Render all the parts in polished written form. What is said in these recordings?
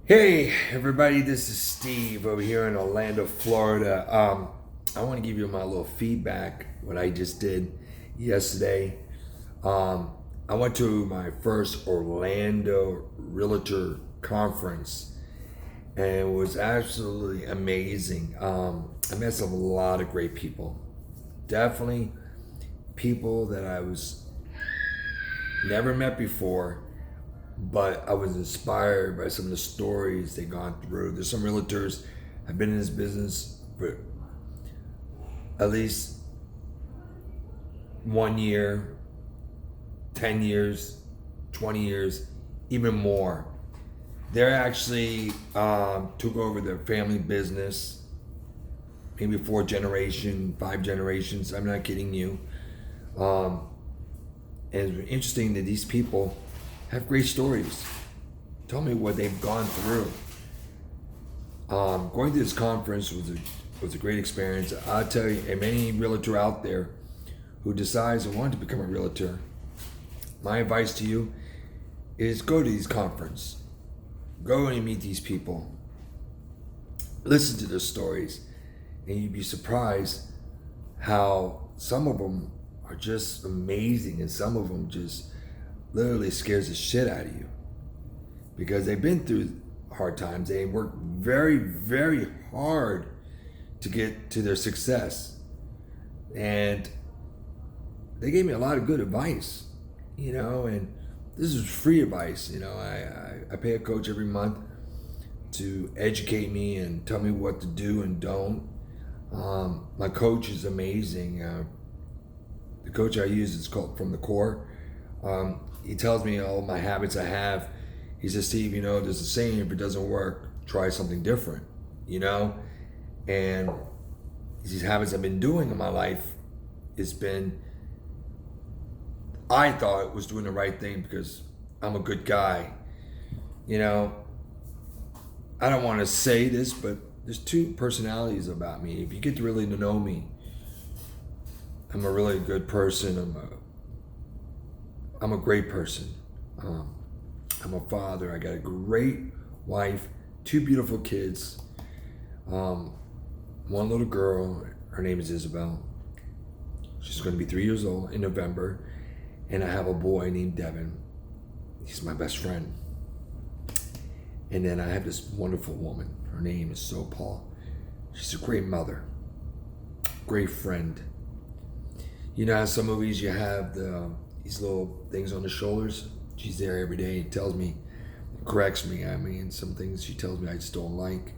Hey everybody, this is Steve over here in Orlando, Florida. I want to give you my little feedback, what I just did yesterday. I went to my first Orlando Realtor conference and it was absolutely amazing. I met a lot of great people. Definitely people that I was never met before, but I was inspired by some of the stories they've gone through. There's some realtors have been in this business for at least 1 year, 10 years, 20 years, even more. They're actually took over their family business, maybe 4 generations, 5 generations. I'm not kidding you. Um, and it's interesting that these people have great stories. Tell me what they've gone through. Going to this conference was a great experience. I'll tell you, and any realtor out there who decides they want to become a realtor, my advice to you is go to these conferences. Go and meet these people. Listen to their stories, and you'd be surprised how some of them are just amazing, and some of them just literally scares the shit out of you because they've been through hard times. They worked very, very hard to get to their success, and they gave me a lot of good advice, and this is free advice. I pay a coach every month to educate me and tell me what to do and don't. My coach is amazing. The coach I use is called From the Core. He tells me all my habits I have. He says, Steve, there's a saying, if it doesn't work, try something different, And these habits I've been doing in my life, I thought it was doing the right thing because I'm a good guy. I don't want to say this, but there's two personalities about me. If you get to really know me, I'm a really good person. I'm a great person. I'm a father. I got a great wife, 2 beautiful kids, 1 little girl. Her name is Isabel. She's going to be 3 years old in November. And I have a boy named Devin. He's my best friend. And then I have this wonderful woman. Her name is Paul. She's a great mother, great friend. How some movies you have these little things on the shoulders? She's there every day and tells me, corrects me. Some things she tells me I just don't like,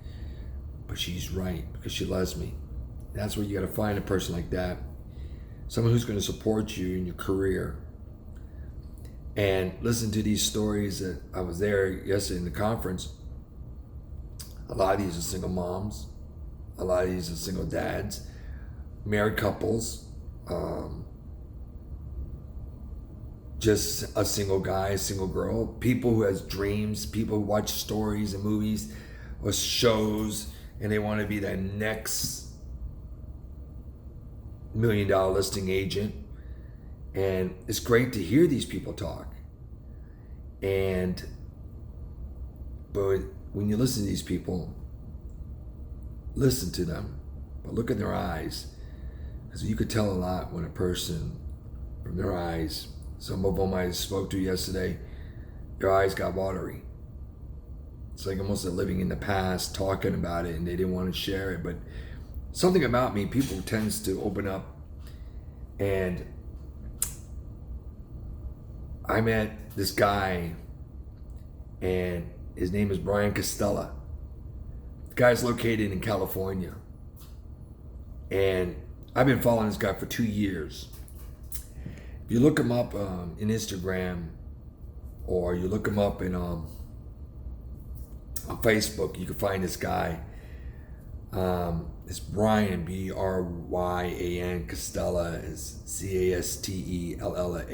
but she's right because she loves me. That's where you got to find a person like that, someone who's going to support you in your career. And listen to these stories that I was there yesterday in the conference. A lot of these are single moms, a lot of these are single dads, married couples. Just a single guy, a single girl, people who has dreams, people who watch stories and movies or shows and they want to be that next $1 million listing agent. And it's great to hear these people talk. But when you listen to these people, listen to them, but look in their eyes. Because you could tell a lot when a person, from their eyes, some of them I spoke to yesterday, their eyes got watery. It's like almost they're living in the past, talking about it, and they didn't want to share it. But something about me, people tends to open up. And I met this guy, and his name is Brian Costella. The guy's located in California. And I've been following this guy for 2 years. If you look him up in Instagram, or you look him up in on Facebook, you can find this guy. It's Brian, Bryan Costella, is Castella.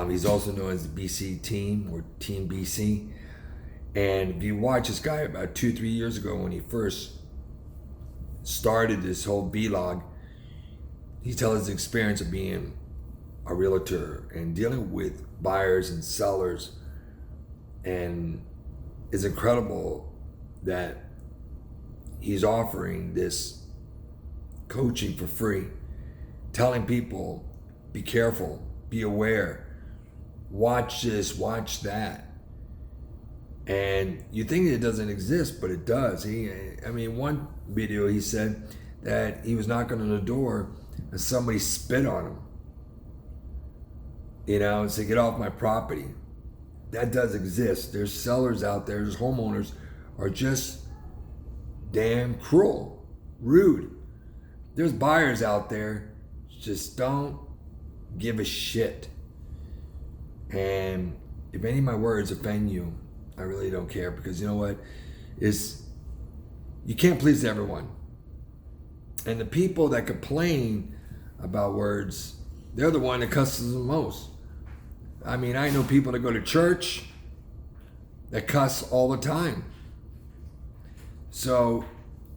He's also known as the BC team, or Team BC. And if you watch this guy about 2-3 years ago when he first started this whole vlog, he tells his experience of being a realtor and dealing with buyers and sellers. And it's incredible that he's offering this coaching for free, telling people, be careful, be aware, watch this, watch that. And you think it doesn't exist, but it does. One video he said that he was knocking on the door and somebody spit on him, and said, get off my property. That does exist. There's sellers out there, there's homeowners are just damn cruel, rude. There's buyers out there just don't give a shit. And if any of my words offend you, I really don't care, because you know what? You can't please everyone. And the people that complain about words, they're the one that cusses the most. I know people that go to church that cuss all the time. So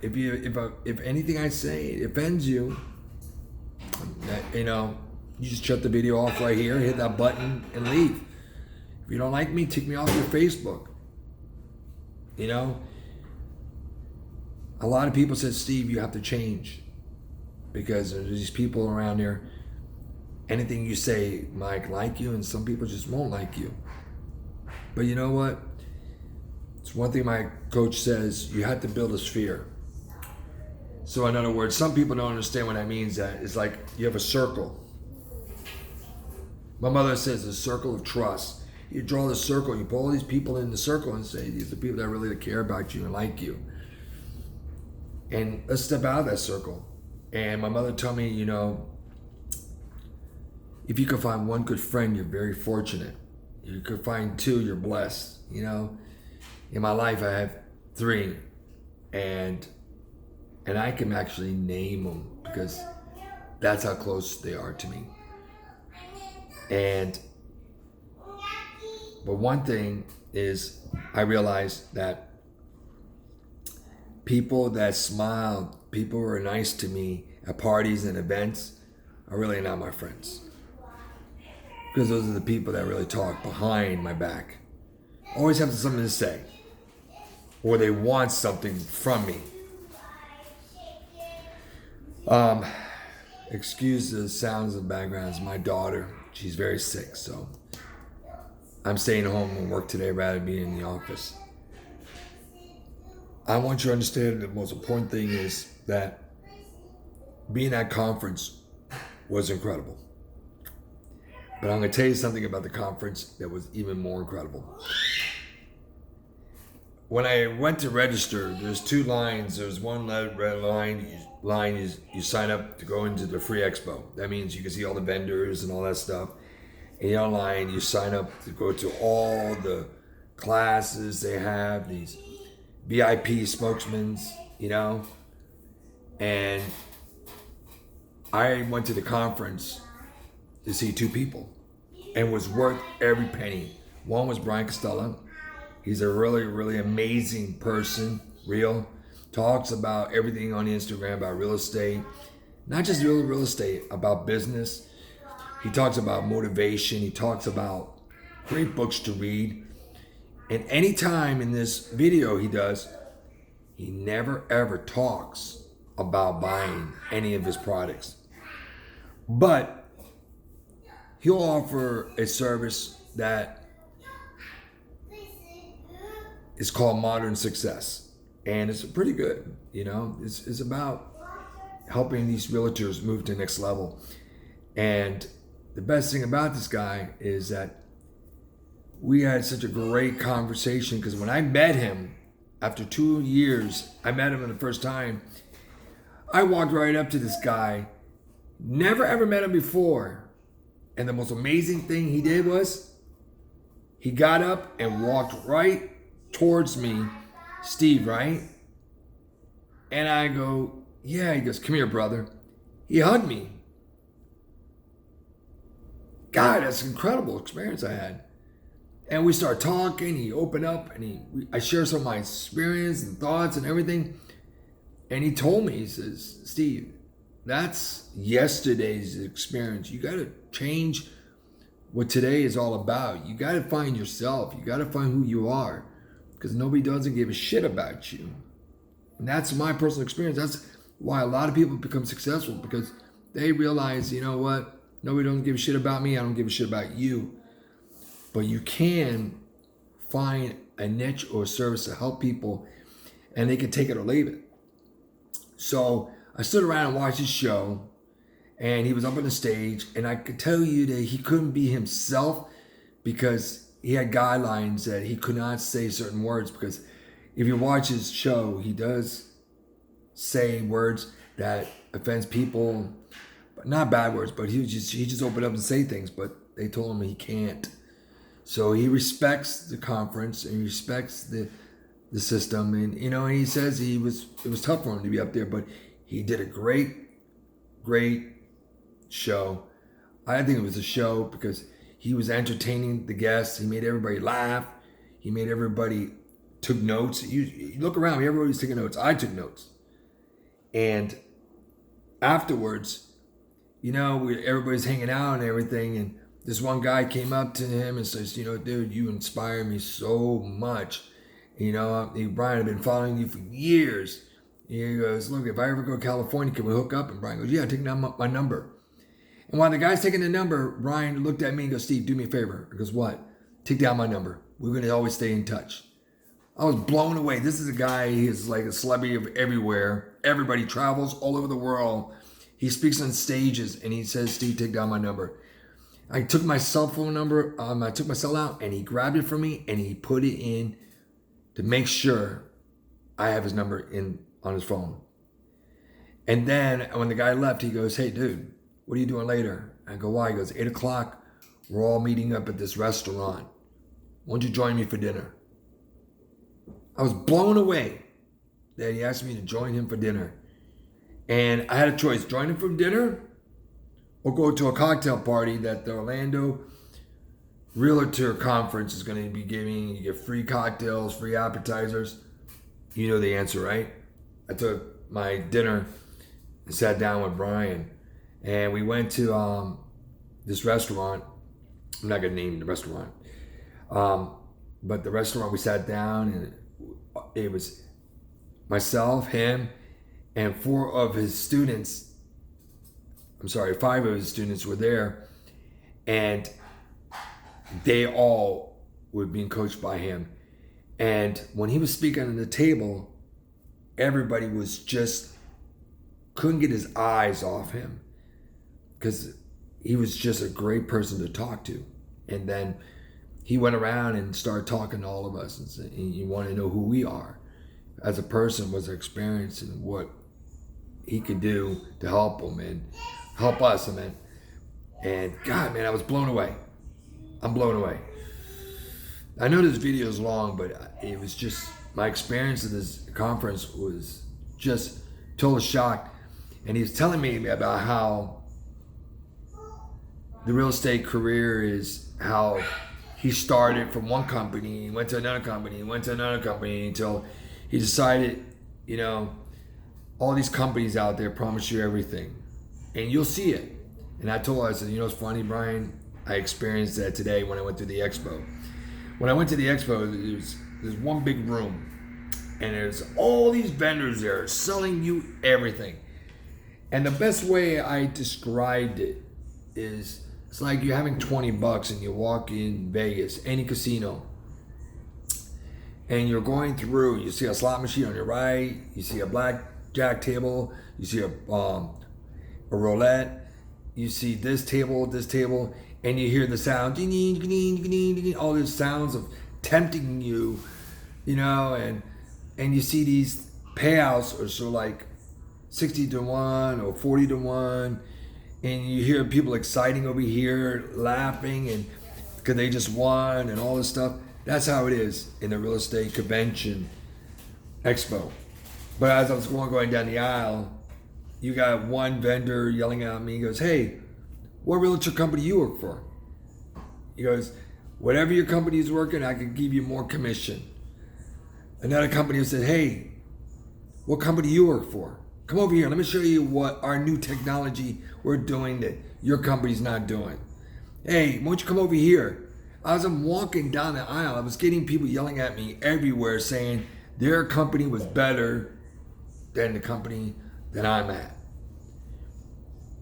if anything I say offends you, you just shut the video off right here, hit that button, and leave. If you don't like me, take me off your Facebook. A lot of people said, Steve, you have to change, because there's these people around here, anything you say might like you, and some people just won't like you. But you know what? It's one thing my coach says, you have to build a sphere. So in other words, some people don't understand what that means. That it's like you have a circle. My mother says a circle of trust. You draw the circle, you put all these people in the circle and say, these are the people that really care about you and like you. And let's step out of that circle. And my mother told me, if you could find one good friend, you're very fortunate. You could find two, you're blessed. In my life, I have 3. And I can actually name them, because that's how close they are to me. But one thing is, I realized that people that smiled, people who are nice to me at parties and events, are really not my friends. Because those are the people that really talk behind my back. Always have something to say. Or they want something from me. Excuse the sounds in the background. It's my daughter. She's very sick, so I'm staying home and work today rather than being in the office. I want you to understand the most important thing is that being at conference was incredible. But I'm going to tell you something about the conference that was even more incredible. When I went to register, there's 2 lines. There's one red line, you sign up to go into the free expo. That means you can see all the vendors and all that stuff. And the other line, you sign up to go to all the classes they have, these VIP spokesmen, And I went to the conference to see 2 people, and was worth every penny. One was Brian Costello. He's a really, really amazing person, real. Talks about everything on Instagram, about real estate. Not just real estate, about business. He talks about motivation. He talks about great books to read. And anytime in this video he does, he never ever talks about buying any of his products. But he'll offer a service that is called Modern Success. And it's pretty good, It's about helping these realtors move to the next level. And the best thing about this guy is that we had such a great conversation, because when I met him, after 2 years, I met him for the first time. I walked right up to this guy, never ever met him before. And the most amazing thing he did was, he got up and walked right towards me, Steve, right? And I go, yeah. He goes, come here, brother. He hugged me. God, that's an incredible experience I had. And we start talking, he opened up, and I share some of my experience and thoughts and everything. And he told me, he says, Steve, that's yesterday's experience. You got to change what today is all about. You got to find yourself. You got to find who you are. because nobody doesn't give a shit about you. And that's my personal experience. That's why a lot of people become successful, because they realize, you know what? Nobody doesn't give a shit about me. I don't give a shit about you. But you can find a niche or a service to help people, and they can take it or leave it. So I stood around and watched his show, and he was up on the stage, and I could tell you that he couldn't be himself because he had guidelines that he could not say certain words, because if you watch his show, he does say words that offends people, but not bad words, but he just opened up and say things, but they told him he can't. So he respects the conference and he respects the system, and and he says it was tough for him to be up there, but he did a great show. I think it was a show because he was entertaining the guests. He made everybody laugh. He made everybody took notes. You look around, everybody was taking notes. I took notes. And afterwards, everybody's hanging out and everything, and this one guy came up to him and says, dude, you inspire me so much. Brian, I've been following you for years. He goes, look, if I ever go to California, can we hook up? And Brian goes, yeah, take down my number. And while the guy's taking the number, Brian looked at me and goes, Steve, do me a favor. He goes, what? Take down my number. We're going to always stay in touch. I was blown away. This is a guy, he's like a celebrity of everywhere. Everybody travels all over the world. He speaks on stages and he says, Steve, take down my number. I took my cell phone number, I took my cell out, and he grabbed it from me and he put it in to make sure I have his number in on his phone. And then when the guy left, he goes, hey, dude, what are you doing later? I go, why? He goes, 8 o'clock, we're all meeting up at this restaurant. Why don't you join me for dinner? I was blown away that he asked me to join him for dinner. And I had a choice, join him for dinner or go to a cocktail party that the Orlando Realtor Conference is going to be giving. You get free cocktails, free appetizers. You know the answer, right? I took my dinner and sat down with Brian. And we went to this restaurant. I'm not going to name the restaurant. But the restaurant, we sat down, and it was myself, him, and 5 of his students were there. And they all were being coached by him. And when he was speaking on the table, everybody was couldn't get his eyes off him, because he was just a great person to talk to. And then he went around and started talking to all of us and said, you want to know who we are as a person, was our experience and what he could do to help them and help us. And God, man, I was blown away. I'm blown away. I know this video is long, but it was just, my experience at this conference was just total shock. And he was telling me about how the real estate career is, how he started from one company, he went to another company, until he decided, all these companies out there promise you everything. And you'll see it. And I told her, I said, it's funny, Brian, I experienced that today when I went to the expo. When I went to the expo, there's one big room, and there's all these vendors there selling you everything. And the best way I described it is, it's like you're having $20 and you walk in Vegas, any casino, and you're going through, you see a slot machine on your right, you see a blackjack table, you see a roulette, you see this table, and you hear the sound, ding, ding, ding, ding, ding, all these sounds of tempting you, and you see these payouts are so like 60 to 1 or 40 to 1, and you hear people exciting over here, laughing, and because they just won and all this stuff. That's how it is in the real estate convention expo. But as I was going down the aisle, you got one vendor yelling at me. He goes, hey, what realtor company you work for? He goes, whatever your company is working, I could give you more commission. Another company said, hey, what company you work for? Come over here, let me show you what our new technology we're doing that your company's not doing. Hey, why don't you come over here? As I'm walking down the aisle, I was getting people yelling at me everywhere saying their company was better than the company that I'm at.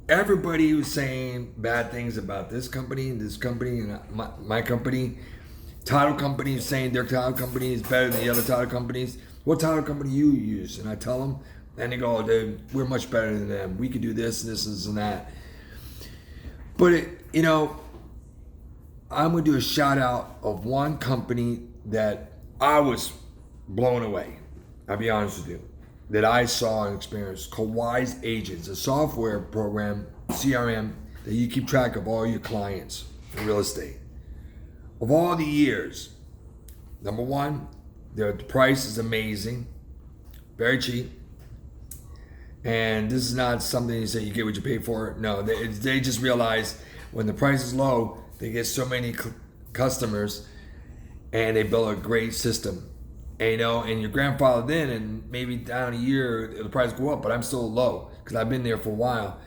Everybody was saying bad things about this company, and my company. Title companies saying their title company is better than the other title companies. What title company you use? And I tell them, and they go, dude, we're much better than them. We can do this, and that. But, I'm going to do a shout out of one company that I was blown away. I'll be honest with you. That I saw and experienced, called Wise Agents, a software program, CRM, that you keep track of all your clients in real estate. Of all the years, number one, the price is amazing, very cheap. And this is not something you say you get what you pay for. No, they just realize when the price is low, they get so many customers, and they build a great system. And your grandfather then, and maybe down a year, the price go up, but I'm still low because I've been there for a while.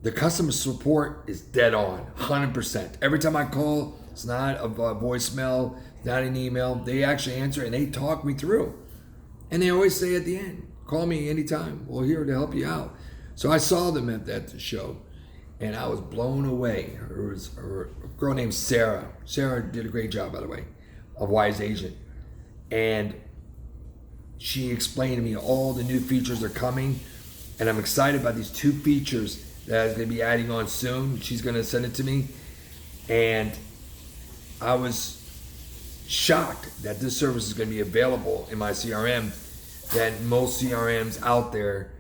The customer support is dead on, 100%. Every time I call, it's not a voicemail, it's not an email. They actually answer and they talk me through. And they always say at the end, call me anytime. We're here to help you out. So I saw them at that show, and I was blown away. There was a girl named Sarah. Sarah did a great job, by the way, of Wise Agent. And she explained to me all the new features are coming. And I'm excited about these 2 features that is going to be adding on soon. She's going to send it to me. And I was shocked that this service is going to be available in my CRM, that most CRMs out there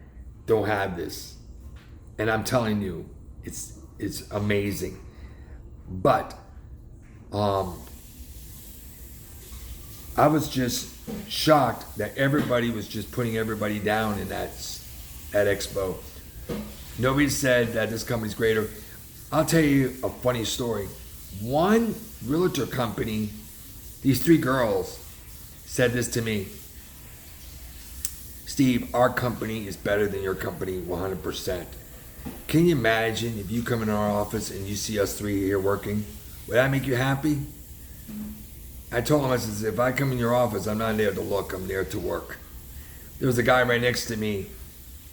don't have this. And I'm telling you, it's amazing. But I was just shocked that everybody was just putting everybody down in that expo. Nobody said that this company's greater. I'll tell you a funny story. One realtor company, these 3 girls said this to me: Steve, our company is better than your company 100%. Can you imagine if you come in our office and you see us 3 here working? Would that make you happy? I told him, I said, if I come in your office, I'm not there to look, I'm there to work. There was a guy right next to me,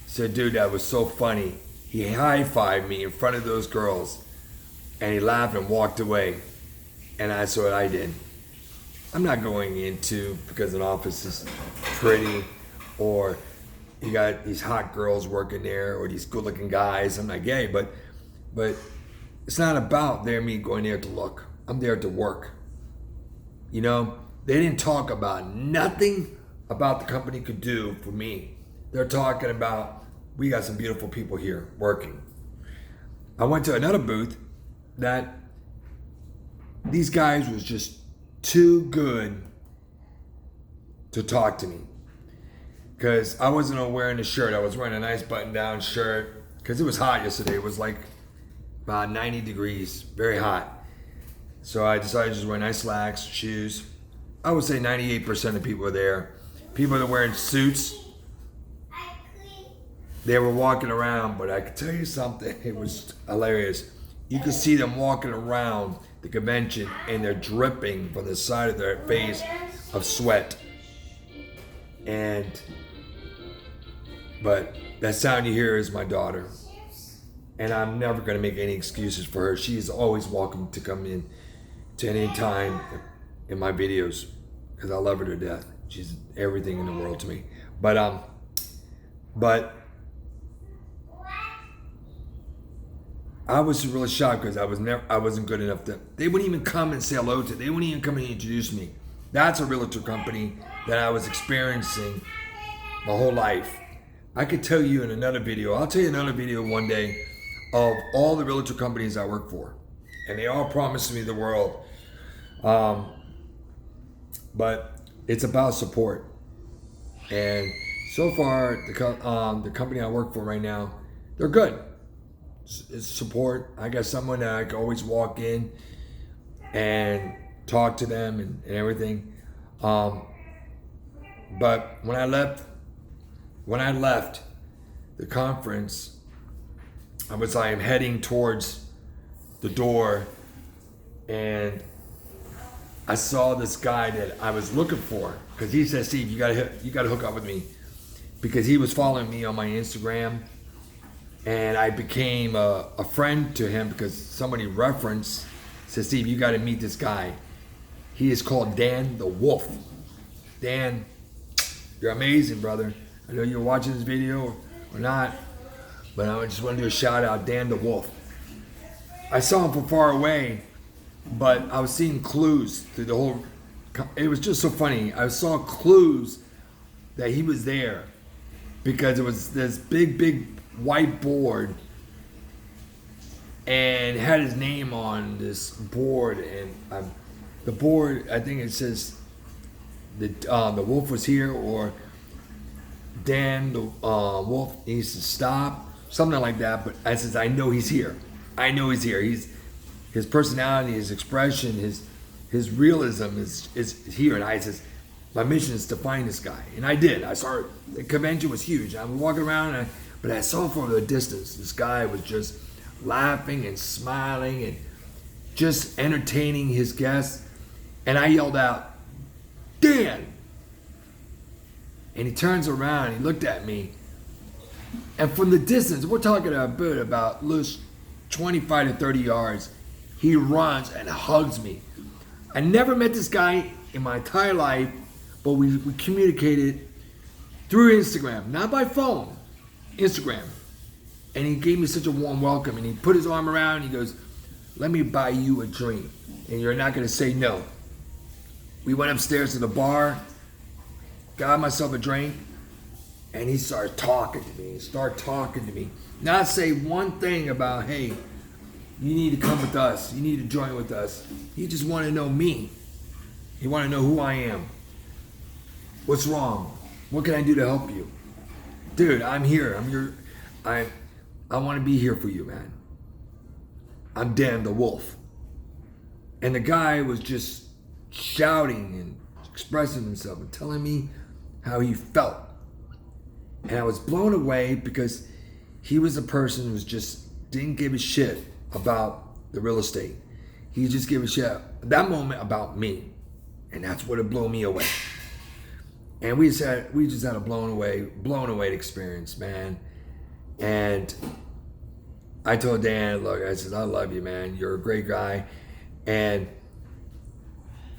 said, dude, that was so funny. He high-fived me in front of those girls, and he laughed and walked away. And that's what I did. I'm not going into because an office is pretty, or you got these hot girls working there, or these good-looking guys. I'm not gay, but it's not about me going there to look. I'm there to work. They didn't talk about nothing about the company could do for me. They're talking about, we got some beautiful people here working. I went to another booth that these guys was just too good to talk to me. Because I wasn't wearing a shirt. I was wearing a nice button-down shirt. Because it was hot yesterday. It was like about 90 degrees. Very hot. So I decided to just wear nice slacks, shoes. I would say 98% of people are there. People that are wearing suits, they were walking around, but I could tell you something, it was hilarious. You could see them walking around the convention and they're dripping from the side of their face of sweat. But that sound you hear is my daughter. And I'm never going to make any excuses for her. She is always welcome to come in to any time in my videos, because I love her to death. She's everything in the world to me. But I was really shocked because I wasn't good enough to. They wouldn't even come and say hello to. They wouldn't even come and introduce me. That's a realtor company that I was experiencing my whole life. I could tell you in another video. I'll tell you another video one day of all the realtor companies I work for, and they all promised me the world. But it's about support. And so far, the company I work for right now, they're good. It's support. I got someone that I can always walk in and talk to them and everything. But when I left the conference, I am heading towards the door, and I saw this guy that I was looking for, because he said, Steve, you gotta hook up with me, because he was following me on my Instagram, and I became a friend to him because somebody referenced, said, Steve, you gotta meet this guy. He is called Dan the Wolf. Dan, you're amazing, brother. I know you're watching this video or not, but I just want to do a shout out, Dan the Wolf. I saw him from far away, but I was seeing clues through the whole. It was just so funny. I saw clues that he was there because it was this big white board and had his name on this board, and the board, I think it says that the wolf was here, or Dan the wolf needs to stop, something like that. But I says, I know he's here. I know he's here. His personality, his expression, his realism is here. And I says, my mission is to find this guy. And I did. I saw it. The convention was huge. I was walking around, but I saw from the distance, this guy was just laughing and smiling and just entertaining his guests. And I yelled out, Dan! And he turns around, he looked at me, and from the distance, we're talking about 25 to 30 yards, he runs and hugs me. I never met this guy in my entire life, but we communicated through Instagram, not by phone, Instagram. And he gave me such a warm welcome, and he put his arm around, and he goes, let me buy you a drink, and you're not gonna say no. We went upstairs to the bar, got myself a drink, and he started talking to me. Not say one thing about, hey, you need to come with us. You need to join with us. He just wanted to know me. He wanted to know who I am. What's wrong? What can I do to help you? Dude, I'm here. I want to be here for you, man. I'm Dan the Wolf. And the guy was just shouting and expressing himself and telling me how he felt. And I was blown away because he was a person who just didn't give a shit about the real estate. He just gave a shit at that moment about me. And that's what blew me away. And we just had a blown away experience, man. And I told Dan, look, I said, I love you, man. You're a great guy. And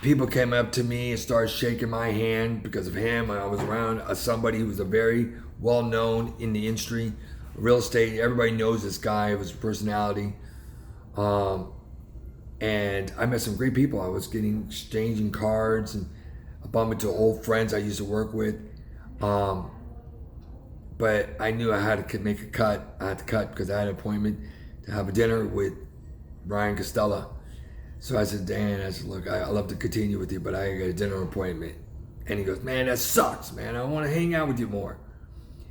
people came up to me and started shaking my hand because of him. I was around somebody who was a very well-known in the industry, real estate. Everybody knows this guy, was a personality. And I met some great people. I was exchanging cards, and I bumped into old friends I used to work with. But I knew I had to make a cut. I had to cut because I had an appointment to have a dinner with Brian Costella. So I said, Dan, look, I love to continue with you, but I got a dinner appointment. And he goes, man, that sucks, man. I want to hang out with you more.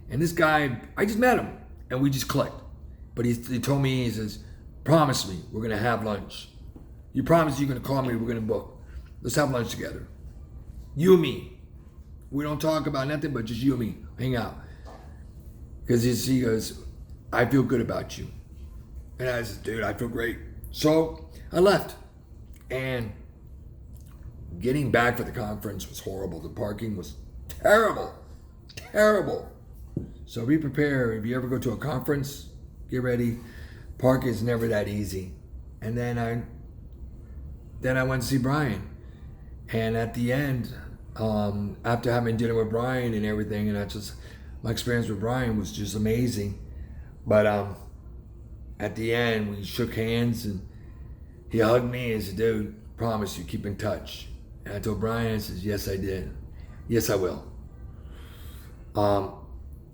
And this guy, I just met him, and we just clicked. But he told me, he says, promise me we're going to have lunch. You promise you're going to call me, we're going to book. Let's have lunch together. You and me. We don't talk about nothing but just you and me. Hang out. Because he goes, I feel good about you. And I said, dude, I feel great. So I left. And getting back for the conference was horrible. The parking was terrible. So be prepared. If you ever go to a conference, get ready. Parking is never that easy. And then I went to see Brian. And at the end, after having dinner with Brian and everything, and my experience with Brian was just amazing. But at the end, we shook hands, and he hugged me and said, dude, promise you, keep in touch. And I told Brian, I said, yes, I did. Yes, I will.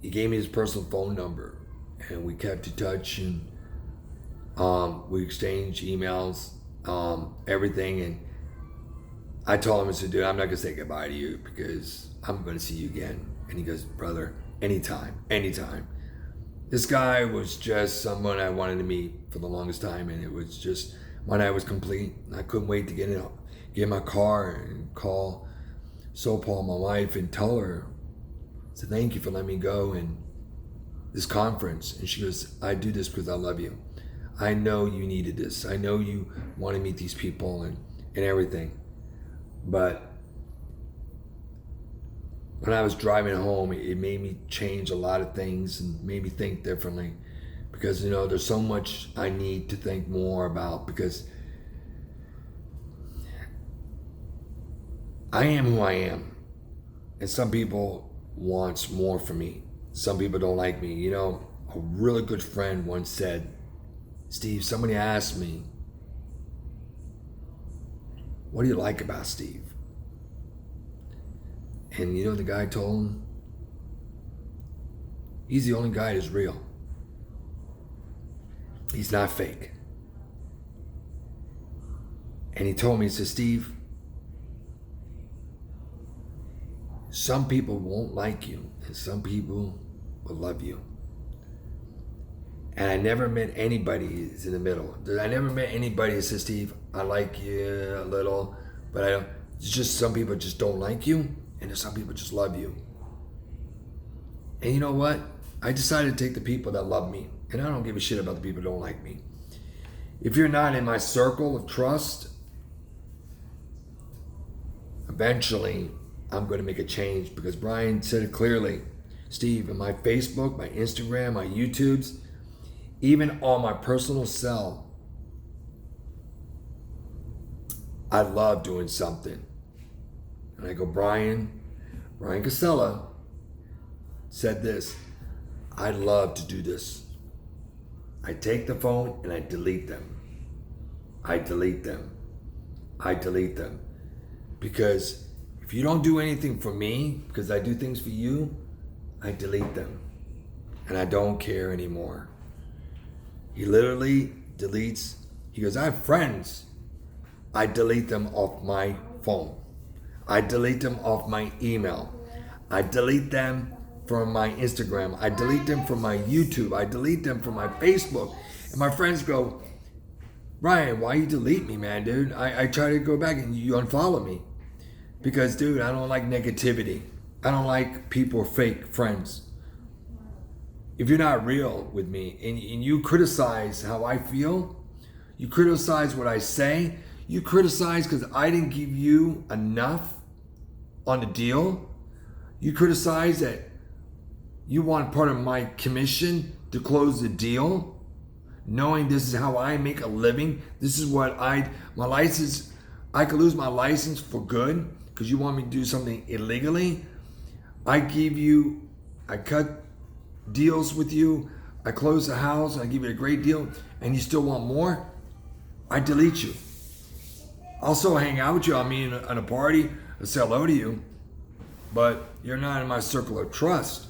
He gave me his personal phone number, and we kept in touch, and we exchanged emails, everything. And I told him, I said, dude, I'm not going to say goodbye to you because I'm going to see you again. And he goes, brother, anytime. This guy was just someone I wanted to meet for the longest time, and it was just, my night was complete. I couldn't wait to get in my car and call Paul, my wife, and tell her, so thank you for letting me go in this conference. And she goes, I do this because I love you. I know you needed this. I know you want to meet these people and everything. But when I was driving home, it made me change a lot of things and made me think differently. Because, there's so much I need to think more about, because I am who I am. And some people want more from me. Some people don't like me. A really good friend once said, Steve, somebody asked me, what do you like about Steve? And the guy told him, he's the only guy that's real. He's not fake. And he told me, he said, Steve, some people won't like you and some people will love you. And I never met anybody who's in the middle. I never met anybody that says, Steve, I like you a little, but I don't. It's just some people just don't like you, and there's some people just love you. And you know what? I decided to take the people that love me, and I don't give a shit about the people that don't like me. If you're not in my circle of trust, eventually I'm going to make a change, because Brian said it clearly. Steve, in my Facebook, my Instagram, my YouTubes, even on my personal cell, I love doing something. And I go, Brian Casella said this, I love to do this. I take the phone and I delete them. I delete them. Because if you don't do anything for me, because I do things for you, I delete them. And I don't care anymore. He literally deletes. He goes, I have friends. I delete them off my phone. I delete them off my email. I delete them from my Instagram. I delete them from my YouTube. I delete them from my Facebook. And my friends go, Ryan, why you delete me, man, dude? I try to go back and you unfollow me. Because, dude, I don't like negativity. I don't like people fake friends. If you're not real with me and you criticize how I feel, you criticize what I say, you criticize because I didn't give you enough on the deal, you criticize that you want part of my commission to close the deal, knowing this is how I make a living, this is what my license, I could lose my license for good because you want me to do something illegally. I cut deals with you, I close the house, I give you a great deal, and you still want more, I delete you. I'll still hang out with you, I'll meet at a party, I'll say hello to you, but you're not in my circle of trust.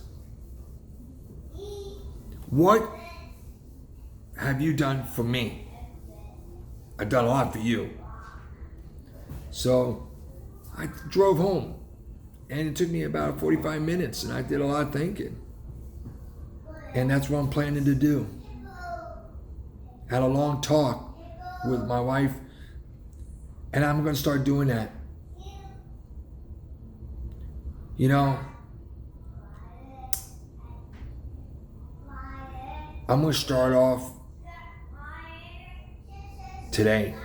What have you done for me? I've done a lot for you. So I drove home, and it took me about 45 minutes, and I did a lot of thinking. And that's what I'm planning to do. Had a long talk with my wife, and I'm going to start doing that. I'm going to start off today.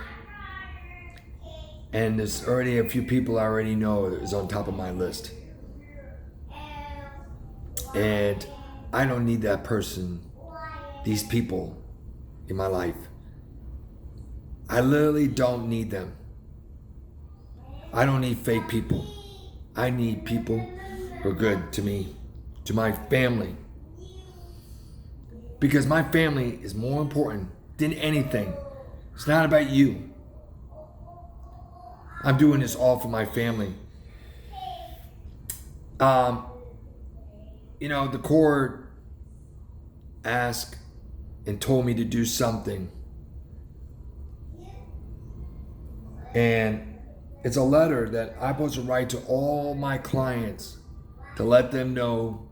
And there's already a few people I already know is on top of my list. And I don't need that person, these people in my life. I literally don't need them. I don't need fake people. I need people who are good to me, to my family. Because my family is more important than anything. It's not about you. I'm doing this all for my family. The court asked and told me to do something. And it's a letter that I'm supposed to write to all my clients to let them know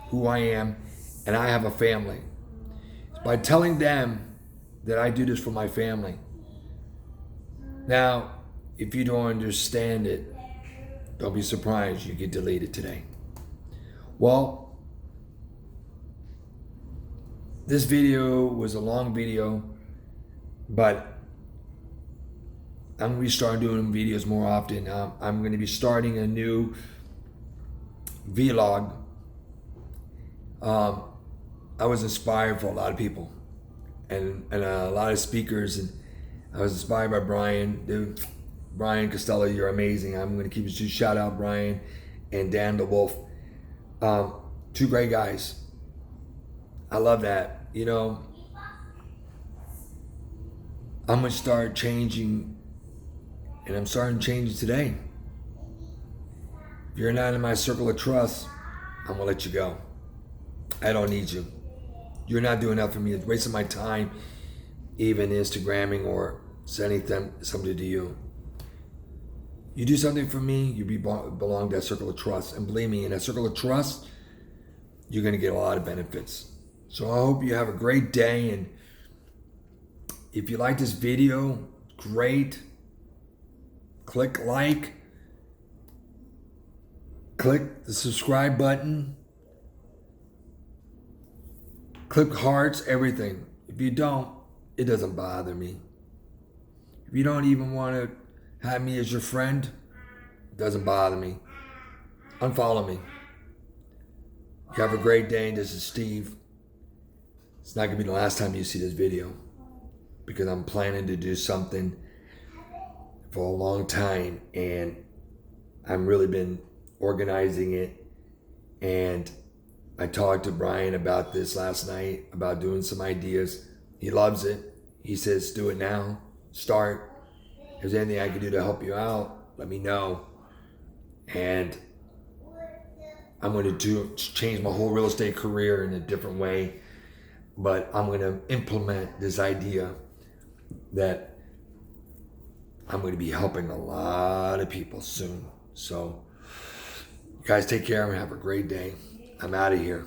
who I am and I have a family. By telling them that I do this for my family. Now, if you don't understand it, don't be surprised you get deleted today. Well, this video was a long video, but I'm going to be starting doing videos more often. I'm going to be starting a new vlog. I was inspired for a lot of people and a lot of speakers, and I was inspired by Brian. Dude, Brian Costello, you're amazing. I'm going to keep you shout out Brian and Dan the Wolf. Two great guys. I love that. You know, I'm going to start changing, and I'm starting changing today. If you're not in my circle of trust, I'm going to let you go. I don't need you. You're not doing enough for me. It's wasting my time, even Instagramming or sending something to you. You do something for me, you belong to that circle of trust. And believe me, in that circle of trust, you're going to get a lot of benefits. So I hope you have a great day. And if you like this video, great. Click like. Click the subscribe button. Click hearts, everything. If you don't, it doesn't bother me. If you don't even want to have me as your friend, it doesn't bother me. Unfollow me. You have a great day. This is Steve. It's not going to be the last time you see this video, because I'm planning to do something for a long time, and I've really been organizing it. And I talked to Brian about this last night, about doing some ideas. He loves it. He says, do it now. Start. If there's anything I can do to help you out, let me know. And I'm going to change my whole real estate career in a different way. But I'm going to implement this idea that I'm going to be helping a lot of people soon. So, you guys take care and have a great day. I'm out of here.